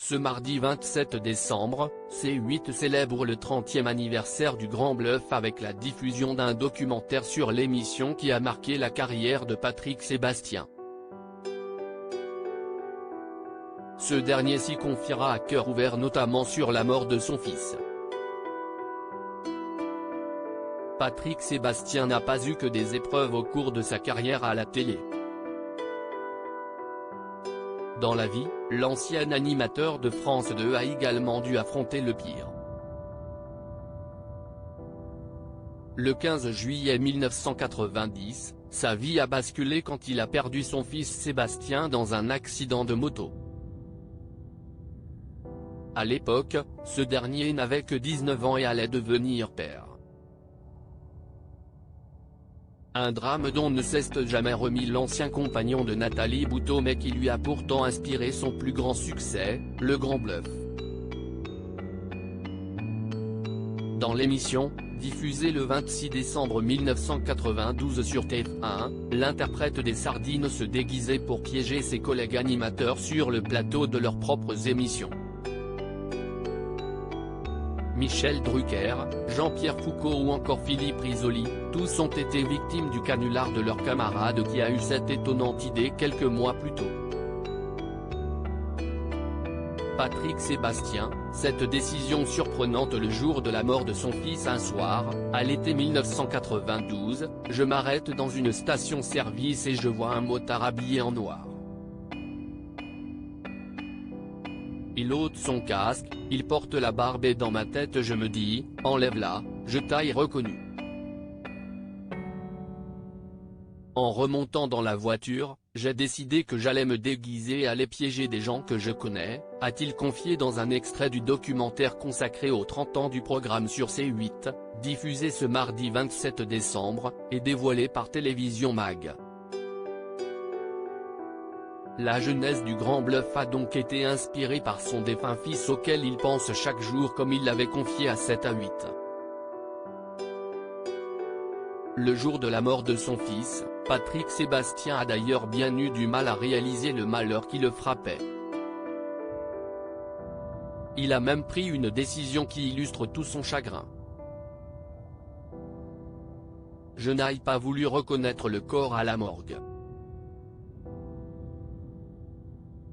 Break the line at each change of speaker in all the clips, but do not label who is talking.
Ce mardi 27 décembre, C8 célèbre le 30e anniversaire du Grand Bluff avec la diffusion d'un documentaire sur l'émission qui a marqué la carrière de Patrick Sébastien. Ce dernier s'y confiera à cœur ouvert notamment sur la mort de son fils. Patrick Sébastien n'a pas eu que des épreuves au cours de sa carrière à la télé. Dans la vie, l'ancien animateur de France 2 a également dû affronter le pire. Le 15 juillet 1990, sa vie a basculé quand il a perdu son fils Sébastien dans un accident de moto. À l'époque, ce dernier n'avait que 19 ans et allait devenir père. Un drame dont ne s'est jamais remis l'ancien compagnon de Nathalie Boutot mais qui lui a pourtant inspiré son plus grand succès, Le Grand Bluff. Dans l'émission, diffusée le 26 décembre 1992 sur TF1, l'interprète des sardines se déguisait pour piéger ses collègues animateurs sur le plateau de leurs propres émissions. Michel Drucker, Jean-Pierre Foucault ou encore Philippe Risoli, tous ont été victimes du canular de leur camarade qui a eu cette étonnante idée quelques mois plus tôt. Patrick Sébastien, cette décision surprenante le jour de la mort de son fils un soir, à l'été 1992, je m'arrête dans une station-service et je vois un motard habillé en noir. Il ôte son casque, il porte la barbe et dans ma tête je me dis, enlève-la, je t'ai reconnu. En remontant dans la voiture, j'ai décidé que j'allais me déguiser et aller piéger des gens que je connais, a-t-il confié dans un extrait du documentaire consacré aux 30 ans du programme sur C8, diffusé ce mardi 27 décembre, et dévoilé par Télévision Mag. La genèse du Grand Bluff a donc été inspirée par son défunt fils auquel il pense chaque jour comme il l'avait confié à 7 à 8. Le jour de la mort de son fils, Patrick Sébastien a d'ailleurs bien eu du mal à réaliser le malheur qui le frappait. Il a même pris une décision qui illustre tout son chagrin. Je n'ai pas voulu reconnaître le corps à la morgue.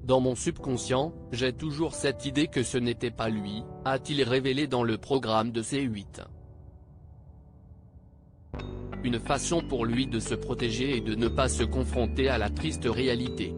Dans mon subconscient, j'ai toujours cette idée que ce n'était pas lui, a-t-il révélé dans le programme de C8. Une façon pour lui de se protéger et de ne pas se confronter à la triste réalité.